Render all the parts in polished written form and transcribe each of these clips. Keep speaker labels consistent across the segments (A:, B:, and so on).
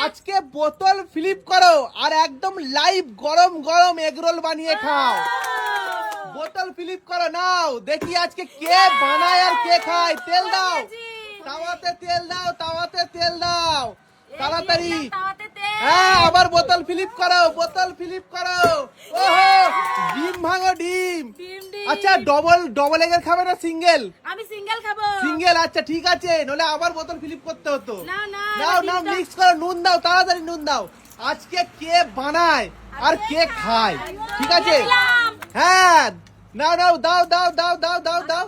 A: আজকে বোতল ফ্লিপ করো আর একদম লাইভ গরম গরম এগরোল বানিয়ে খাও। বোতল ফ্লিপ করো, নাও দেখি আজকে কে বানায় আর কে খায়। তেল দাও, তাওয়াতে তেল দাও, তাওয়াতে তেল দাও তাড়াতাড়ি। হ্যাঁ, আবার বোতল ফ্লিপ করো, বোতল ফ্লিপ করো। ওহো, ডিম ভাঙো, ডিম। আচ্ছা, ডবল এগের খাবে না সিঙ্গেল?
B: আমি সিঙ্গেল খাবো।
A: সিঙ্গেল, আচ্ছা ঠিক আছে, নলে আবার বোতল ফ্লিপ করতে হতো।
B: নাও
A: নাও মিক্স করো, নুন দাও, তাড়াতাড়ি নুন দাও। আজকে কে বানায় আর কে খায়, ঠিক আছে? হ্যাঁ, নাও নাও, দাও দাও দাও দাও দাও দাও।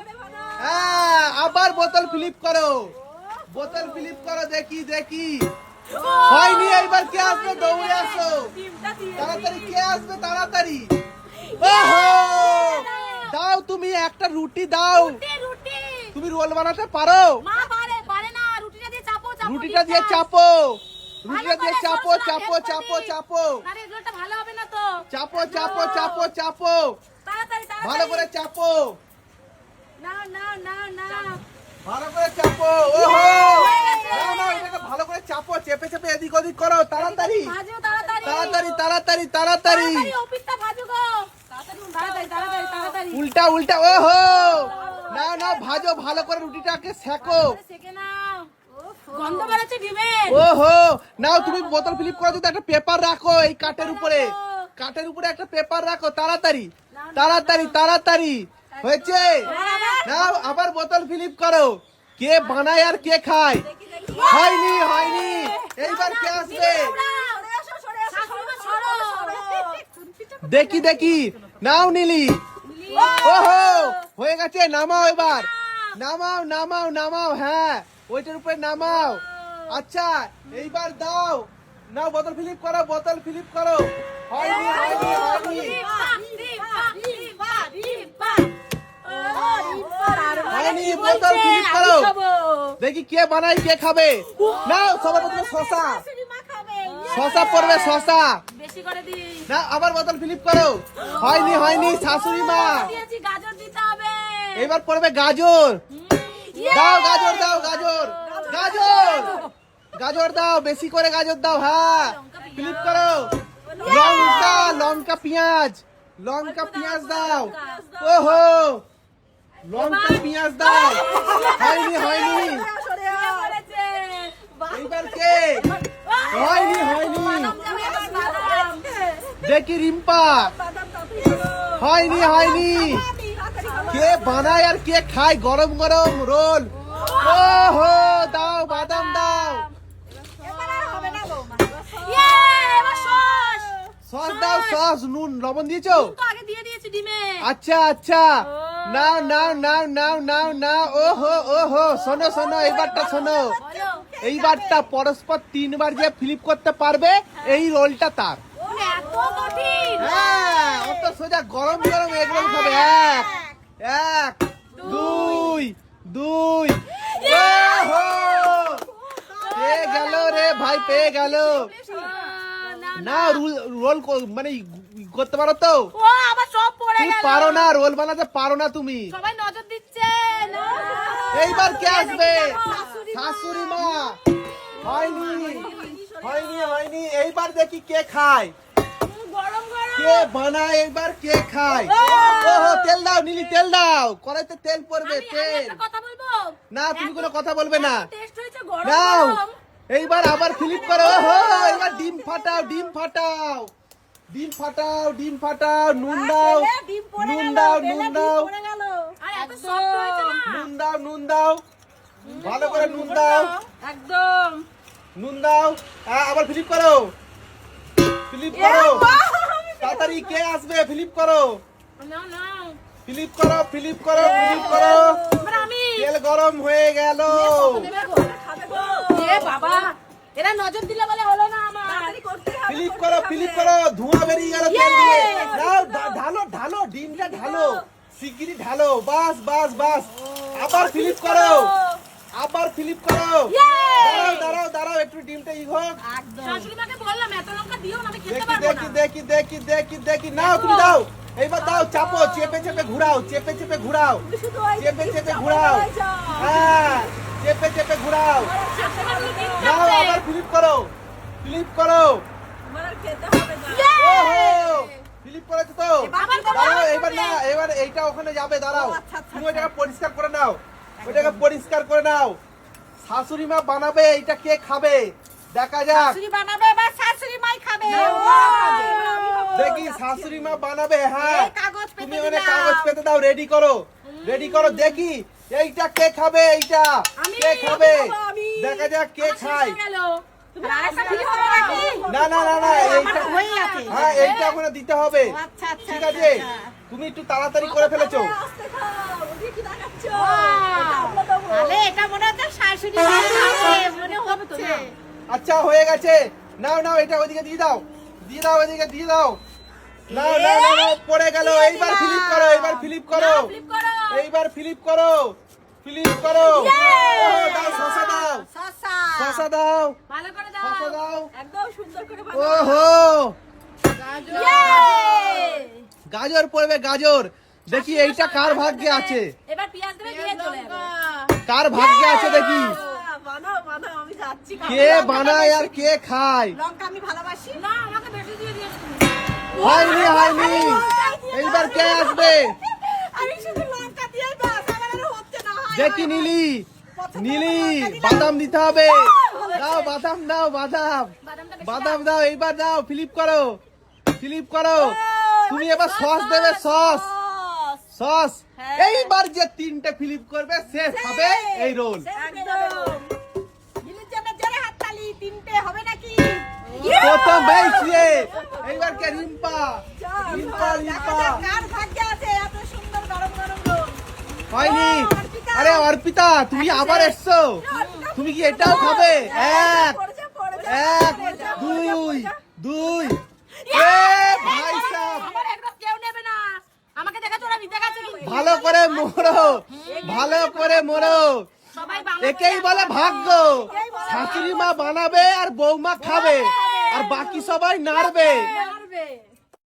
A: হ্যাঁ, আবার বোতল ফ্লিপ করো, বোতল ফ্লিপ করো, দেখি দেখি। হয়নি, এইবার কে আসবে? দৌড়ে আসো তাড়াতাড়ি, কে আসবে তাড়াতাড়ি। ওহো, দাও তুমি একটা রুটি দাও। তুমি রোল বানাতে পারো? রুটিটা দিয়ে চাপো, রুটিটা দিয়ে চাপো চাপো চাপো চাপো চাপো চাপো চাপো চাপো, ভালো করে চাপো, ভালো করে চাপো। ওহো, নাও নাও, এটাকে ভালো করে চাপো, চেপে চেপে এদিক ওদিক করো, তাড়াতাড়ি তাড়াতাড়ি তাড়াতাড়ি তাড়াতাড়ি, উল্টা উল্টা। ওহো, নাও নাও, ভাজো ভালো করে, রুটিটাকে সেকো। ওহো, নাও তুমি বোতল ফ্লিপ করো, তো একটা পেপার রাখো এই কাঠের উপরে, কাঠের উপরে একটা পেপার রাখো, তাড়াতাড়ি তাড়াতাড়ি তাড়াতাড়ি। হয়েছে? নাও আবার বোতল ফ্লিপ করো, কে বানায় আর কে খায়। হয়নি হয়নি, এইবার কে আসবে? দেখি দেখি, নাও নীলি। ওহো, হয়ে গেছে, নামাও এবার, নামাও নামাও নামাও। হ্যাঁ, ওইটার উপরে নামাও। আচ্ছা, এইবার দাও, নাও বোতল ফ্লিপ করো, বোতল ফ্লিপ করো। হয়নি হয়নি হয়নি হয়নি, বোতল ফ্লিপ করো, দেখি কে বানাই কে খাবে। নাও, সবার প্রথমে শশা, শশা পড়বে, শশা। না, আবার বোতল ফ্লিপ করো। হয়নি হয়নি, শাশুড়ি মা। এবার পড়বে গাজর, দাও গাজর, দাও গাজর, গাজর গাজর দাও, বেশি করে গাজর দাও। হ্যাঁ, ফ্লিপ করো। লঙ্কা, লঙ্কা পেঁয়াজ, লঙ্কা পেঁয়াজ দাও। ওহো, লঙ্কা পেঁয়াজ দাও। হয়নি হয়নি, এইবার কে? হয়নি হয়নি, দেখি রিম্পা। হয়নি হয়নি, কে বানায় আর কে খায় গরম গরম রোল। ওহো, দাও বাদাম দাও, সস দাও, সস, নুন লবণ দিয়েছো? আচ্ছা আচ্ছা, নাও নাও নাও নাও নাও নাও। ওহো ওহো, শোনো শোনো, এইবারটা শোনো, এইবারটা পরস্পর 3 বার যে ফ্লিপ করতে পারবে এই রোলটা তার। হ্যাঁ, অত সোজা, গরম গরম এগ রোল খাবে। এক এক, দুই দুই। ওহো, পেয়ে গেল রে ভাই, পেয়ে গেল। না, রোল মানে করতে পারো তো? তুমি পারো না, রোল বানাতে পারো না তুমি।
B: সবাই নজর দিচ্ছে।
A: এইবার কে আসবে? শাশুড়ি মা। হয়নি হয়নি হয়নি, এইবার দেখি কে খায়, কে বানায়, এইবার কে খায়। ওহো, তেল দাও নীলি, তেল দাও, কড়াইতে তেল পড়বে, তেল। না, তুমি কোনো কথা বলবে না। নাও, এইবার আবার ফ্লিপ করো। ওহো, এইবার ডিম ফাটাও, ডিম ফাটাও, ডিম ফাটাও, ডিম ফাটাও। নুন দাও, নুন দাও, নুন দাও, নুন দাও, নুন দাও, ভালো করে নুন দাও,
B: একদম
A: নুন দাও। আবার ফ্লিপ করো, ফ্লিপ করো, তাড়াতাড়ি কে আসবে? ফ্লিপ করো, ফ্লিপ করো, ফ্লিপ করো, ফ্লিপ করো। তেল গরম হয়ে গেল।
B: বাবা, এরা নজর দিলে বলে হলো না আমার।
A: ফ্লিপ করো, ফ্লিপ করো, ধোঁয়া বেরিয়ে গেল তেল দিয়ে। নাও, ঢালো ঢালো, ডিমটা ঢালো, শিগগিরই ঢালো। বাস বাস বাস, আবার ফ্লিপ করো, আবার ফ্লিপ করো। দাঁড়াও দাঁড়াও দাঁড়াও, একটু ডিমটা ই হোক।
B: শাশুড়ি মাকে বললাম এত লঙ্কা দিও না, আমি খেতে
A: দেখি
B: পারবো
A: দেখি
B: না।
A: দেখি দেখি দেখি দেখি, নাও তুমি দাও, এইবার দাও, চাপো, চেপে চেপে ঘুরাও, চেপে চেপে ঘুরাও, চেপে চেপে ঘুরাও। হ্যাঁ, চেপে চেপে ঘুরাও। নাও, আবার ফ্লিপ করো, ফ্লিপ করো। ওহো ফ্লিপ করেছো তো।
B: আবার করো,
A: দাঁড়াও
B: আবার
A: এবার
B: করবে।
A: না, এবার এইটা ওখানে যাবে, দাঁড়াও।
C: আচ্ছা, আচ্ছা,
A: তুমি ওইটাকে পরিষ্কার করে নাও, ওইটাকে পরিষ্কার করে নাও। শাশুড়ি মা বানাবে, এইটা কে খাবে দেখা যাক।
B: শাশুড়ি বানাবে বা শাশুড়ি মাই খাবে
A: দেখি শাশুড়ি মা বানাবে। হ্যাঁ
B: এই কাগজ পেতে
A: তুমি ওখানে
B: দিলাম।
A: কাগজ পেতে দাও, রেডি করো, রেডি করো। দেখি এইটা কে খাবে, এইটা
B: আমি,
A: কে খাবে
C: আমি।
A: দেখা যাক কে খায়।
B: তুমি আরেকটা ফ্লিপ হবে নাকি?
A: না না না না এইটা
C: হয়ে আছে।
A: হ্যাঁ এইটা ওখানে দিতে হবে।
C: আচ্ছা আচ্ছা
A: ঠিক আছে তুমি একটু তাড়াতাড়ি করে ফেলেছো।
C: আস্তে খাও, ওদিকে কি দেখাচ্ছ?
B: তাহলে এটা মনে হচ্ছে শাশুড়ি মাই খাবে মনে হচ্ছে
A: আচ্ছা হয়ে গেছে, নাও নাও এটা ওইদিকে দিয়ে দাও, দিয়ে দাও ওইদিকে দিয়ে দাও। নাও নাও নাও নাও, পড়ে গেল। এইবার ফ্লিপ করো, এইবার ফ্লিপ করো,
B: ফ্লিপ করো
A: এইবার ফ্লিপ করো, ফ্লিপ করো। ওহো, দাও শসা দাও,
C: শসা।
A: শসা দাও,
B: ভালো করে
A: শসা
B: দাও
A: দাও।
C: একদম সুন্দর করে বানাও।
A: ওহো
B: ইয়ে!
A: গাজর পড়বে, গাজর। দেখি এইটা কার ভাগ্যে আছে,
B: এবার পেঁয়াজ দেবে দিয়ে চলে যাবে
A: কার ভাগ্যে আছে দেখি।
C: বানাও বানাও, আমি যাচ্ছি খাবো।
A: কে বানায় আর কে খায়।
C: লঙ্কা আমি ভালোবাসি।
B: না আমাকে বেশি দিয়ে দিয়েছো তুমি।
A: হয়নি হয়নি, এইবার কে আসবে
C: আমি শুধু লঙ্কা দিয়ে বাস, আমার আর হচ্ছে না। হয়,
A: দেখি।
C: হয়,
A: নীলি
C: পছন্দ
A: নীলি
C: করে লঙ্কা দিলাম।
A: বাদাম দিতে হবে।
C: হয়েছে।
A: দাও বাদাম, দাও বাদাম,
B: বাদামটা বেশি
A: বাদাম দাও। এইবার দাও, ফ্লিপ করো, ফ্লিপ করো। তুমি এবার সস দেবে, সস
C: সস।
A: সস।
C: হ্যাঁ।
A: এইবার যে তিনটে ফ্লিপ করবে সে খাবে এই রোল।
C: একদম। নীলির জন্য জোরে হাততালি, তিনটে হবে নাকি?
A: প্রথম বেশিয়ে এইবার কে রিম্পা, রিম্পা
C: দেখা
A: রিম্পা।
C: যাক কার ভাগ্যে আছে এত সুন্দর গরম গরম রোল।
A: হয়নি।
C: অর্পিতা।
A: আরে অর্পিতা তুমি আবার এসছো, তুমি কি এটাও খাবে? এক
C: পড়ে যা, পড়ে যা,
A: এক
C: পড়ে যা,
A: দুই
C: পড়ে যা।
A: দুই। এ ভাই সাহেব,
B: আমার একদম কেউ নেবে না আমাকে দেখাচ্ছ ওরা নিতে গেছে কিন্তু
A: ভালো করে মোড়ো, ভালো করে মোড়ো।
B: সবাই বাংলা
A: একেই বলে ভাগ্য। শাশুড়ি মা বানাবে আর বৌমা খাবে, আর বাকি সবাই নাড়বে।